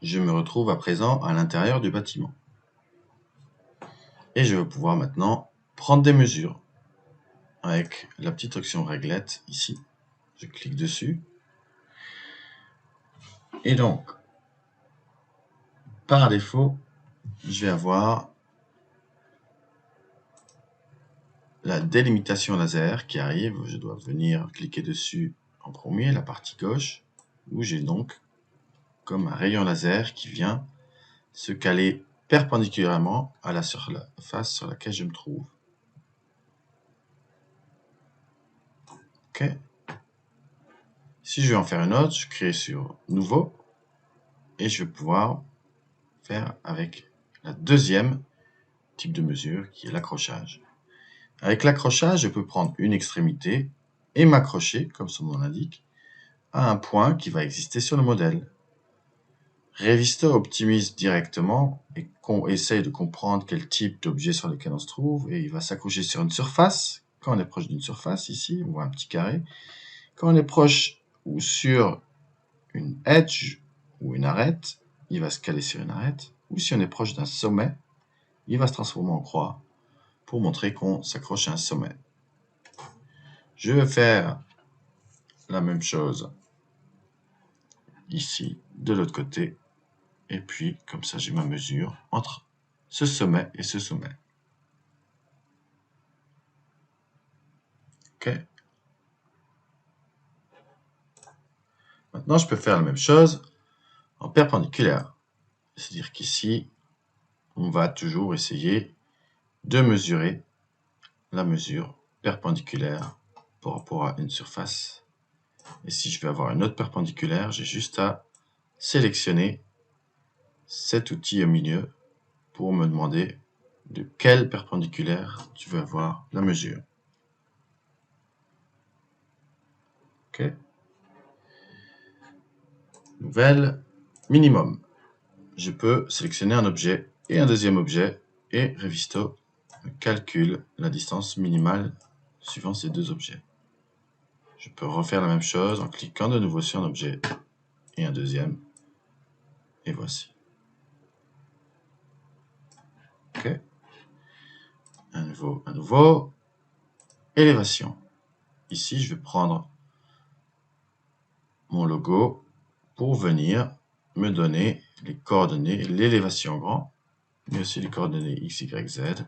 je me retrouve à présent à l'intérieur du bâtiment. Et je vais pouvoir maintenant prendre des mesures avec la petite option réglette ici. Je clique dessus. Et donc, par défaut, je vais avoir la délimitation laser qui arrive. Je dois venir cliquer dessus en premier, la partie gauche, où j'ai donc comme un rayon laser qui vient se caler perpendiculairement à la surface sur laquelle je me trouve. Ok. Si je veux en faire une autre, je crée sur Nouveau et je vais pouvoir faire avec la deuxième type de mesure qui est l'accrochage. Avec l'accrochage, je peux prendre une extrémité et m'accrocher, comme son nom l'indique, à un point qui va exister sur le modèle. Revista optimise directement et essaye de comprendre quel type d'objet sur lequel on se trouve et il va s'accrocher sur une surface. Quand on est proche d'une surface, ici, on voit un petit carré. Quand on est proche ou sur une edge ou une arête, il va se caler sur une arête. Ou si on est proche d'un sommet, il va se transformer en croix pour montrer qu'on s'accroche à un sommet. Je vais faire la même chose ici, de l'autre côté. Et puis, comme ça, j'ai ma mesure entre ce sommet et ce sommet. Ok. Maintenant, je peux faire la même chose en perpendiculaire. C'est-à-dire qu'ici, on va toujours essayer de mesurer la mesure perpendiculaire par rapport à une surface. Et si je veux avoir une autre perpendiculaire, j'ai juste à sélectionner cet outil au milieu pour me demander de quelle perpendiculaire tu veux avoir la mesure. Ok. Nouvelle, minimum. Je peux sélectionner un objet et un deuxième objet et Revisto calcule la distance minimale suivant ces deux objets. Je peux refaire la même chose en cliquant de nouveau sur un objet et un deuxième. Et voici. Ok. Un nouveau. Élévation. Ici, je vais prendre mon logo pour venir me donner les coordonnées, l'élévation en grand, mais aussi les coordonnées X, Y, Z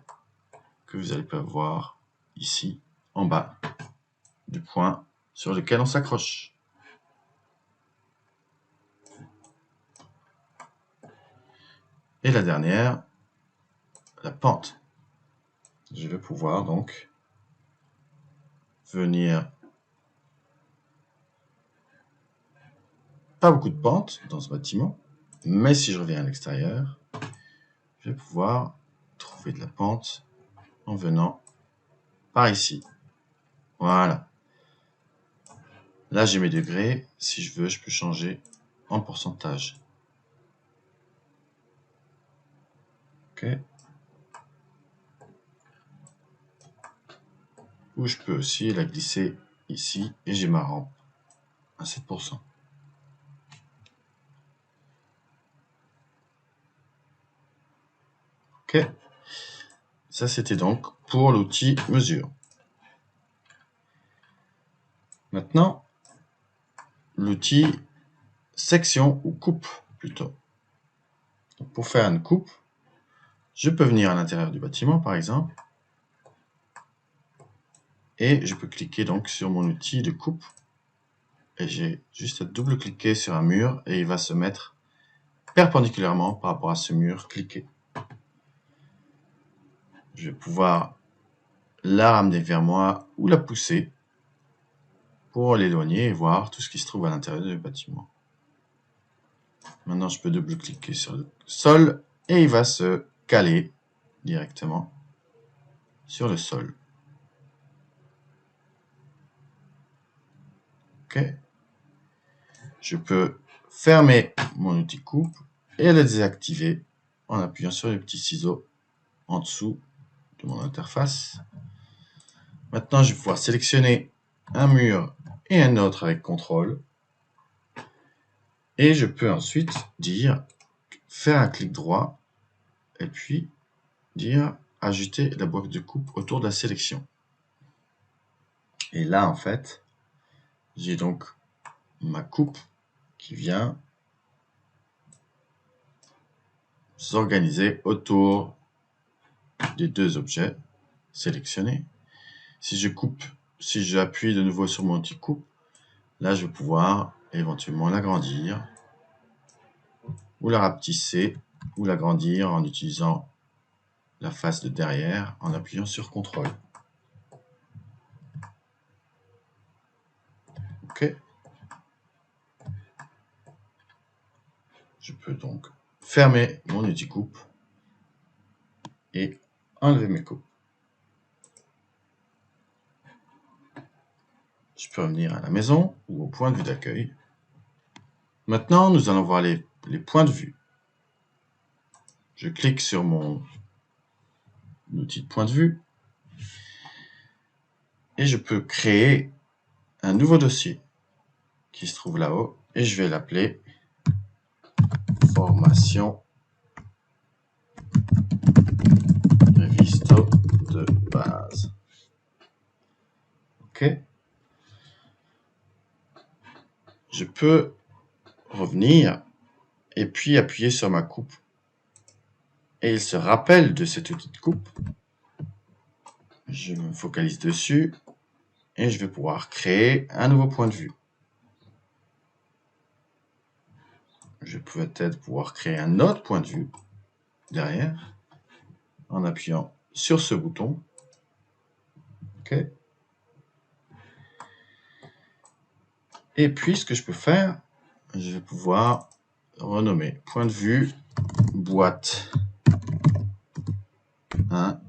que vous allez pouvoir voir ici en bas du point sur lequel on s'accroche. Et la dernière, la pente. Je vais pouvoir donc venir, pas beaucoup de pente dans ce bâtiment, mais si je reviens à l'extérieur, je vais pouvoir trouver de la pente en venant par ici. Voilà. Là, j'ai mes degrés. Si je veux, je peux changer en pourcentage. Ok. Ou je peux aussi la glisser ici et j'ai ma rampe à 7%. Ok. Ça, c'était donc pour l'outil mesure. Maintenant, l'outil section ou coupe plutôt. Donc, pour faire une coupe, je peux venir à l'intérieur du bâtiment par exemple et je peux cliquer donc sur mon outil de coupe et j'ai juste à double-cliquer sur un mur et il va se mettre perpendiculairement par rapport à ce mur cliqué. Je vais pouvoir la ramener vers moi ou la pousser pour l'éloigner et voir tout ce qui se trouve à l'intérieur du bâtiment. Maintenant, je peux double-cliquer sur le sol et il va se caler directement sur le sol. Ok. Je peux fermer mon outil coupe et le désactiver en appuyant sur le petit ciseau en dessous de mon interface. Maintenant, je vais pouvoir sélectionner un mur et un autre avec CTRL. Et je peux ensuite dire faire un clic droit et puis dire ajouter la boîte de coupe autour de la sélection. Et là, en fait, j'ai donc ma coupe qui vient s'organiser autour des deux objets sélectionnés. Si j'appuie de nouveau sur mon outil coupe, là, je vais pouvoir éventuellement l'agrandir ou la rapetisser ou l'agrandir en utilisant la face de derrière en appuyant sur CTRL. OK. Je peux donc fermer mon outil coupe et enlever mes coupes. Je peux revenir à la maison ou au point de vue d'accueil. Maintenant, nous allons voir les points de vue. Je clique sur mon outil de point de vue et je peux créer un nouveau dossier qui se trouve là-haut et je vais l'appeler formation Revisto de base. OK. Je peux revenir et puis appuyer sur ma coupe et il se rappelle de cet outil de coupe. Je me focalise dessus et je vais pouvoir créer un nouveau point de vue. Je peux peut-être pouvoir créer un autre point de vue derrière en appuyant sur ce bouton. OK. Et puis, ce que je peux faire, je vais pouvoir renommer point de vue boîte 1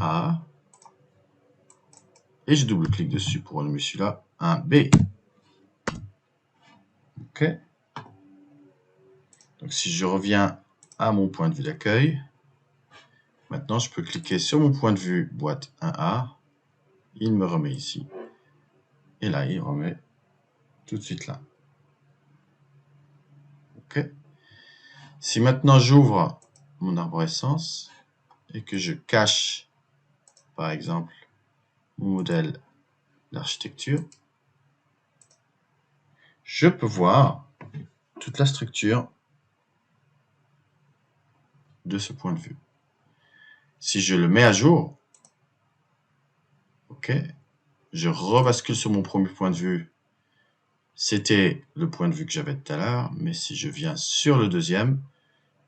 A. Et je double-clique dessus pour renommer celui-là 1 B. OK. Donc, si je reviens à mon point de vue d'accueil, maintenant, je peux cliquer sur mon point de vue boîte 1A. Il me remet ici. Et là, il remet tout de suite là. OK. Si maintenant j'ouvre mon arborescence et que je cache, par exemple, mon modèle d'architecture, je peux voir toute la structure de ce point de vue. Si je le mets à jour, OK, je rebascule sur mon premier point de vue. C'était le point de vue que j'avais tout à l'heure, mais si je viens sur le deuxième,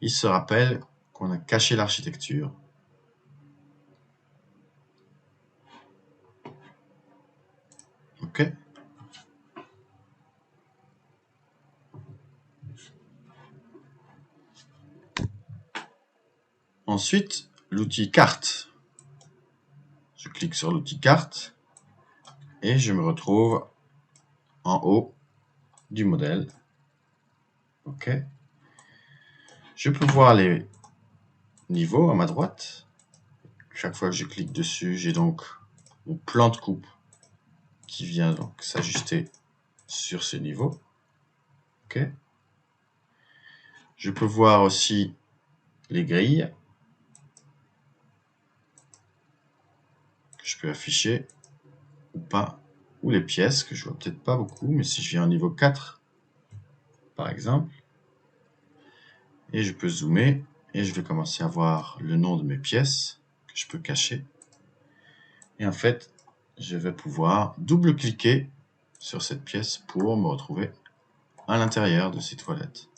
il se rappelle qu'on a caché l'architecture. OK. Ensuite, l'outil carte. Je clique sur l'outil carte et je me retrouve en haut du modèle. OK. Je peux voir les niveaux à ma droite. Chaque fois que je clique dessus, j'ai donc mon plan de coupe qui vient donc s'ajuster sur ce niveau. OK. Je peux voir aussi les grilles que je peux afficher ou pas, ou les pièces que je vois peut-être pas beaucoup, mais si je viens au niveau 4, par exemple, et je peux zoomer et je vais commencer à voir le nom de mes pièces que je peux cacher. Et en fait, je vais pouvoir double-cliquer sur cette pièce pour me retrouver à l'intérieur de ces toilettes.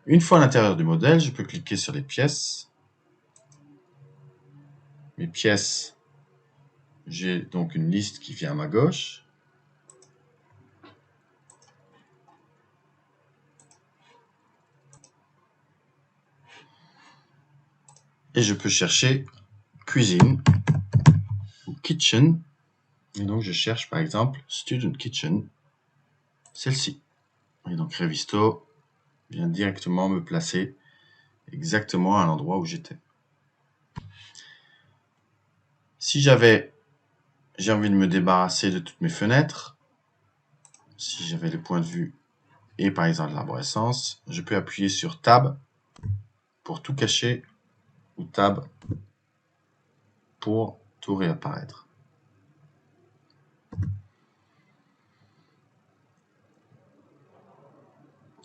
Une fois à l'intérieur du modèle, je peux cliquer sur les pièces. Mes pièces, j'ai donc une liste qui vient à ma gauche. Et je peux chercher cuisine ou kitchen. Et donc je cherche par exemple Student Kitchen, celle-ci. Et donc Revisto vient directement me placer exactement à l'endroit où j'étais. Si j'avais j'ai envie de me débarrasser de toutes mes fenêtres. Si j'avais les points de vue et par exemple l'arborescence, je peux appuyer sur Tab pour tout cacher ou Tab pour tout réapparaître.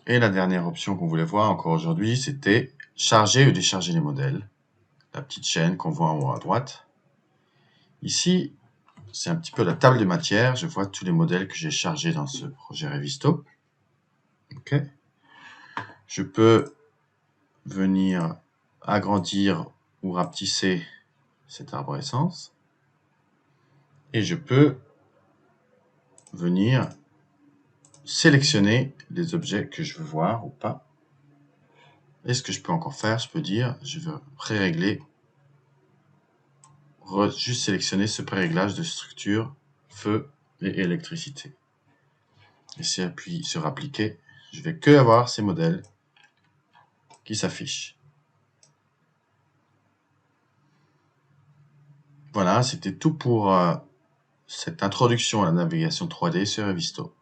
Et la dernière option qu'on voulait voir encore aujourd'hui, c'était charger ou décharger les modèles. La petite chaîne qu'on voit en haut à droite. Ici, c'est un petit peu la table de matière. Je vois tous les modèles que j'ai chargés dans ce projet Revisto. Okay. Je peux venir agrandir ou rapetisser cette arborescence. Et je peux venir sélectionner les objets que je veux voir ou pas. Et ce que je peux encore faire, je peux dire, je veux pré-régler, juste sélectionner ce pré-réglage de structure, feu et électricité. Et si j'appuie sur appliquer, je vais que avoir ces modèles qui s'affichent. Voilà, c'était tout pour cette introduction à la navigation 3D sur Revisto.